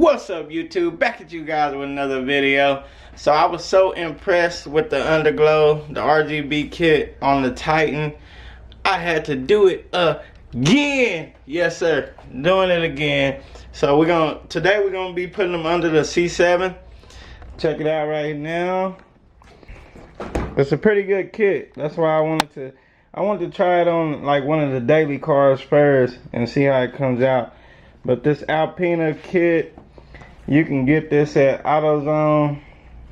What's up, YouTube? Back at you guys with another video. So I was so impressed with the UnderGlowz, the RGB kit on the Titan. I had to do it again. Yes, sir. Doing it again. So today we're gonna be putting them under the C7. Check it out right now. It's a pretty good kit. That's why I wanted to try it on like one of the daily cars first and see how it comes out. But this Alpena kit, you can get this at AutoZone.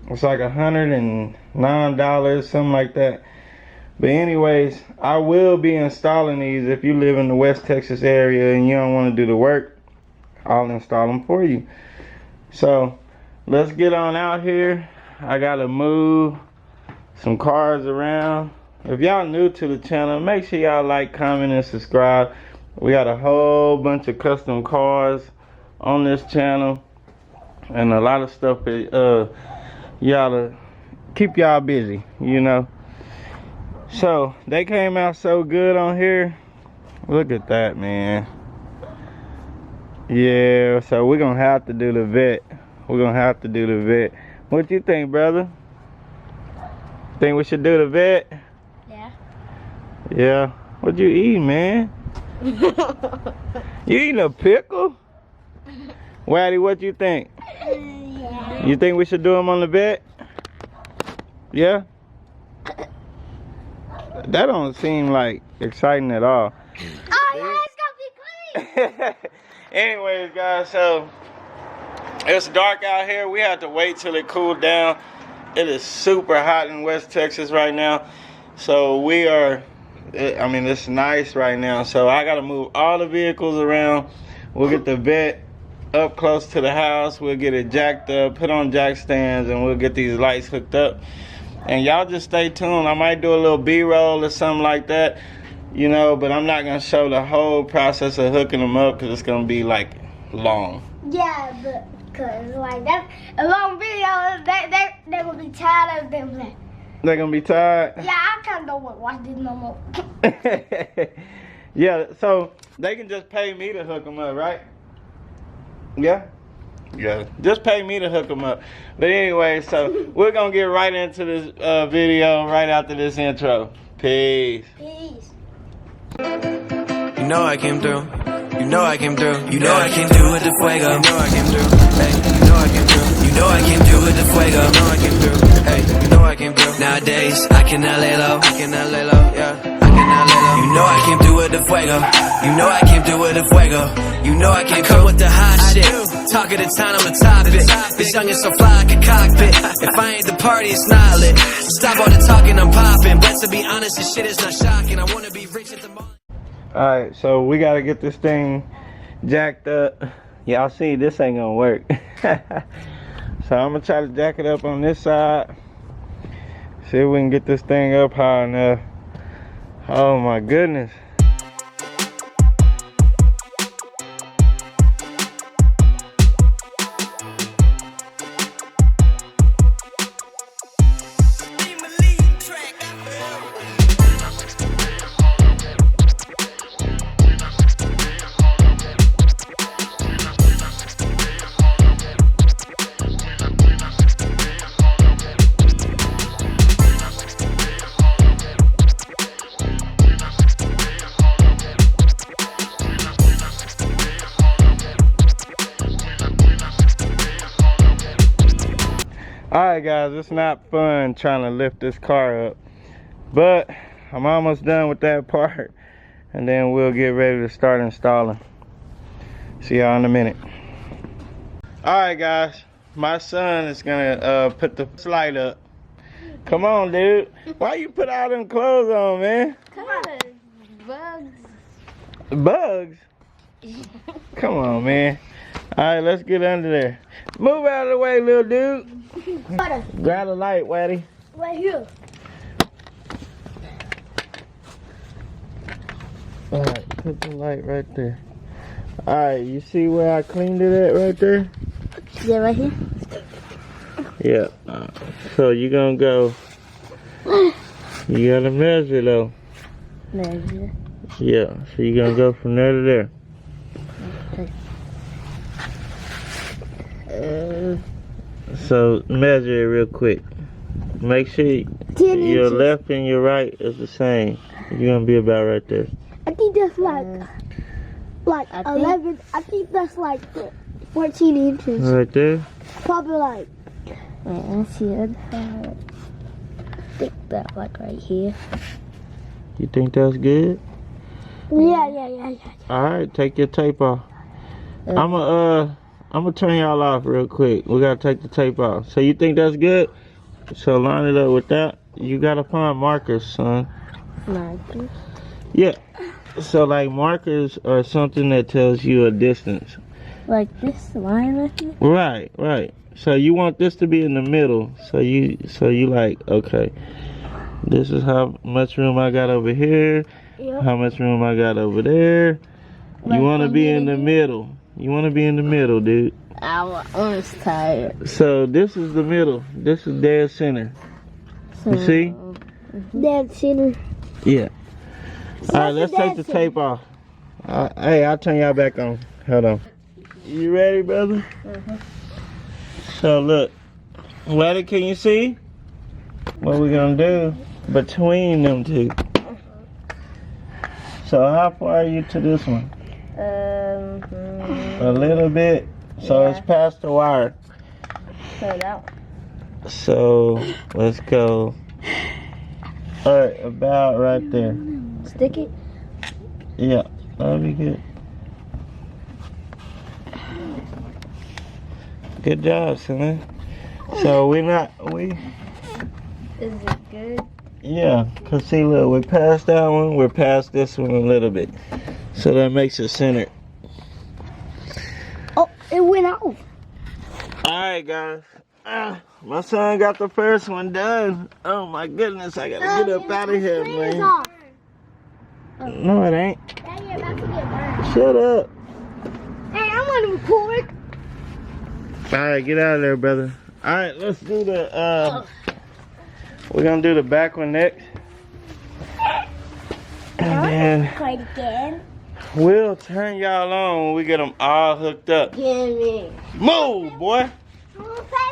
It's like $109, something like that. But anyways, I will be installing these. If you live in the West Texas area and you don't want to do the work, I'll install them for you. So let's get on out here. I gotta move some cars around. If y'all new to the channel, make sure y'all like, comment, and subscribe. We got a whole bunch of custom cars on this channel and a lot of stuff that y'all to keep y'all busy, you know. So they came out so good on here. Look at that, man. Yeah, so we're gonna have to do the vet. What you think, brother? Think we should do the vet? Yeah. Yeah. What you eating, man? You eating a pickle? Waddy, what you think? Yeah. You think we should do them on the vet? Yeah? That don't seem like exciting at all. Oh yeah, it's gonna be clean. Anyways, guys, so it's dark out here. We have to wait till it cooled down. It is super hot in West Texas right now. So it's nice right now. So I gotta move all the vehicles around. We'll get the vet up close to the house. We'll get it jacked up, put on jack stands, and we'll get these lights hooked up. And y'all just stay tuned. I might do a little B-roll or something like that, you know, but I'm not gonna show the whole process of hooking them up because it's gonna be like long. Yeah, but cause like that's a long video. They will be tired of them. They're gonna be tired? Yeah, I kind of don't want to watch this no more. Yeah, so they can just pay me to hook them up, right? Yeah? Yeah, just pay me to hook them up. But anyway, so we're gonna get right into this video right after this intro. Peace. Peace. You know I came through. You know I came through. You know I came through with the fuego. You know I came through. Hey, you know I came through. You know I came through with the fuego. You know I came through. Hey, you know I came through. Nowadays, I cannot lay low. I cannot lay low. Yeah, I cannot lay low. You know I came through with the fuego. You know I came through with the fuego. You know I came through with the hot shit. Talk of the town, I'm a topic. This young is so fly like a cockpit. If I ain't the party, it's not lit. Stop all the talking, I'm popping. But to be honest, this shit is not shocking. I wanna be rich at the moment. Alright, so we gotta get this thing jacked up. Y'all see, this ain't gonna work. So I'm gonna try to jack it up on this side. See if we can get this thing up high enough. Oh my goodness. Alright guys, it's not fun trying to lift this car up, but I'm almost done with that part, and then we'll get ready to start installing. See y'all in a minute. Alright guys, my son is gonna put the slide up. Come on, dude. Why you put all them clothes on, man? Come on, bugs. Bugs? Come on, man. Alright, let's get under there. Move out of the way, little dude. Grab the light, Waddy. Right here. Alright, put the light right there. Alright, you see where I cleaned it at right there? Yeah, right here. Yeah. So you're gonna go. You gotta measure though. Measure. Yeah. So you're gonna go from there to there. Okay. So measure it real quick. Make sure 10 your inches. left and your right is the same. You're gonna be about right there. I think that's like I 11. I think that's like 14 inches. Right there. Probably like. Wait, let's see it. I think that like right here. You think that's good? Yeah. All right, take your tape off. I'm gonna turn y'all off real quick. We gotta take the tape off. So you think that's good? So line it up with that. You gotta find markers, son. Markers. Yeah. So like markers are something that tells you a distance. Like this line right here? Right. So you want this to be in the middle. So you like, okay, this is how much room I got over here. Yep. How much room I got over there. You Like want to from be here in to the here? middle. You want to be in the middle, dude. I'm tired. So this is the middle. This is dead center. So, You see? Dead center. Yeah. All right, let's That's a take the dead tape off. Hey, I'll turn y'all back on. Hold on. You ready, brother? So look, Letty, can you see what we're gonna do between them two? So how far are you to this one? A little bit. So Yeah. it's past the wire. So that So let's go. All right, about right there. stick it. Yeah, that'll be good. Good job, son. So Is it good? yeah, cause see, look, we're past that one, we're past this one a little bit. So that makes it centered. Oh, it went off. Alright, guys. My son got the first one done. Oh my goodness, I gotta get up out of here, Screen is man. off. No, it ain't. Daddy, you're about to get burned. Shut up. Hey, I'm gonna record. Alright, get out of there, brother. Alright, let's do the, we're gonna do the back one next. And then Quite again. we'll turn y'all on when we get them all hooked up. Give me. Move, boy.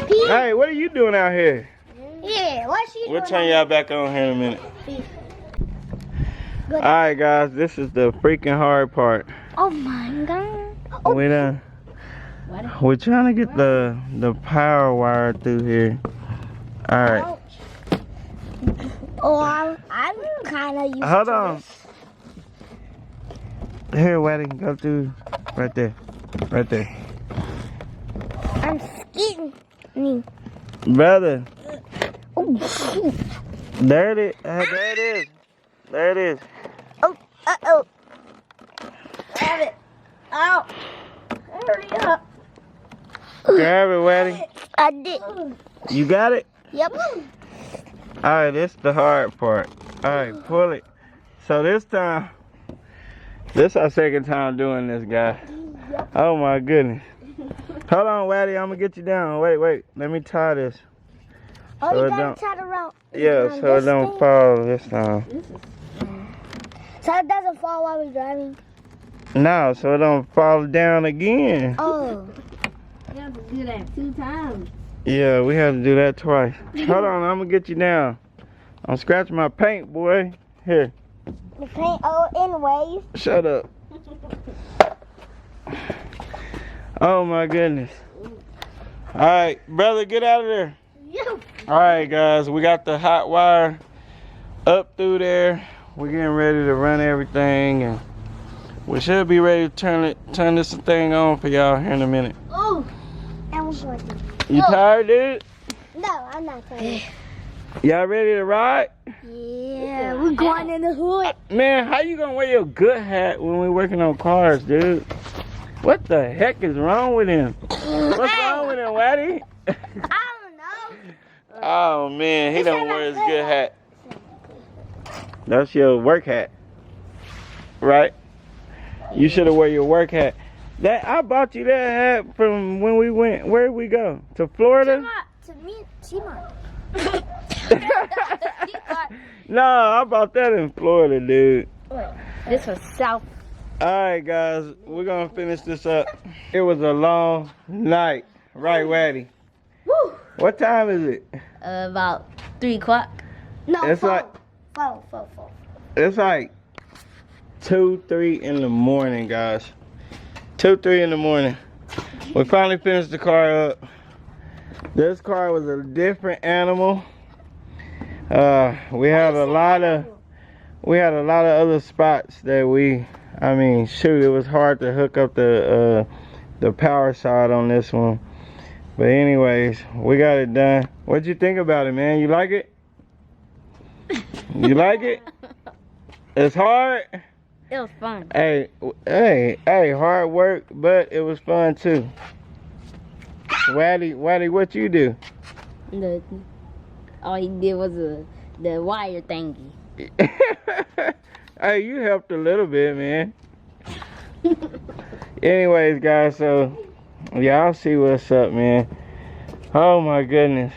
Hey, what are you doing out here? Yeah, what's she We'll doing? turn y'all back on here in a minute. Good. Alright, guys, this is the freaking hard part. Oh my god. Oh, We done. We're trying to get the power wire through here. Alright. oh I'm kind of used Hold to on. this. Here, Wedding, go through. Right there. Right there. I'm scared. Brother, Oh, shoot. there it is. There it is. There it is. Oh, uh-oh. Grab it. Oh. Hurry up. Grab it, Wedding. I did. You got it? Yep. Alright, this the hard part. Alright, pull it. So this time, this our second time doing this, guy. Oh my goodness. Hold on, Waddy, I'm gonna get you down. Wait, let me tie this. Oh, So you it gotta don't- tie it around. Yeah, around so it this don't thing? fall this time. So it doesn't fall while we're driving. No, so it don't fall down again. Oh. You have to do that 2 times. Yeah, we had to do that twice. Hold on, I'm gonna get you down. I'm scratching my paint, boy. Here, The paint. Oh, anyways. shut up. Oh my goodness. Alright, brother, get out of there. You. Alright, guys, we got the hot wire up through there. We're getting ready to run everything, and we should be ready to turn this thing on for y'all here in a minute. Oh. And we're going to. You tired, dude? No, I'm not tired. Y'all ready to ride? Yeah, we're going in the hood. Man, how you gonna wear your good hat when we working on cars, dude? What the heck is wrong with him? What's wrong with him, Waddy? I don't know. Oh man, he don't wear his good hat. That's your work hat, right? You should have wear your work hat. That I bought you that hat from when we went. Where did we go? To Florida? To me, T-Mark. No, I bought that in Florida, dude. This was south. All right, guys, we're gonna finish this up. It was a long night Right, Waddy. Woo. What time is it? About 3 o'clock. No, It's four. like- Four. It's like 2, 3 in the morning, guys. 2, 3 in the morning. We finally finished the car up. This car was a different animal. We had a lot of other spots that shoot, it was hard to hook up the power side on this one. But anyways, we got it done. What'd you think about it, man? You like it? You like it? It's hard. It was fun. Hey, hard work, but it was fun too. Waddy, what you do? Nothing. All he did was the wire thingy. Hey, you helped a little bit, man. Anyways, guys, so y'all see what's up, man. Oh my goodness,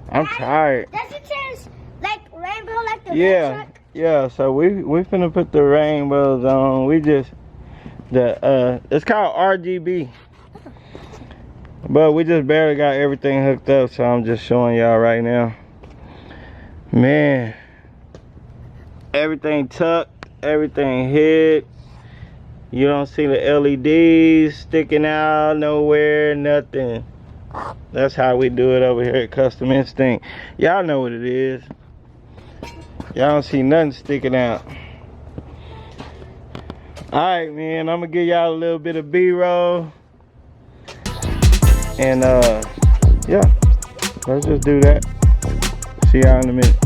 I'm tired. Does it change like rainbow like the Yeah, red truck? yeah. So we finna put the rainbows on. It's called RGB, but we just barely got everything hooked up. So I'm just showing y'all right now, man. Everything tucked, everything hid. You don't see the LEDs sticking out nowhere, nothing. That's how we do it over here at Kustom Instinct. Y'all know what it is. Y'all don't see nothing sticking out. Alright, man, I'm gonna give y'all a little bit of B-roll. And yeah, let's just do that. See y'all in a minute.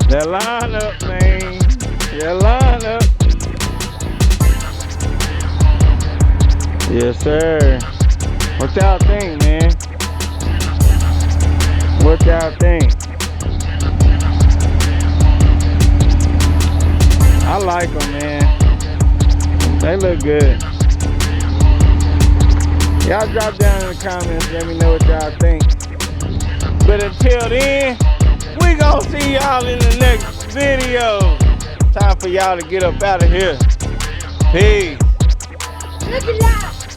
That line up, man. That line up. Yes, sir. What y'all think, man? What y'all think? I like them, man. They look good. Y'all drop down in the comments, let me know what y'all think. But until then, we gonna see y'all in the next video. Time for y'all to get up out of here. Peace. Look at that.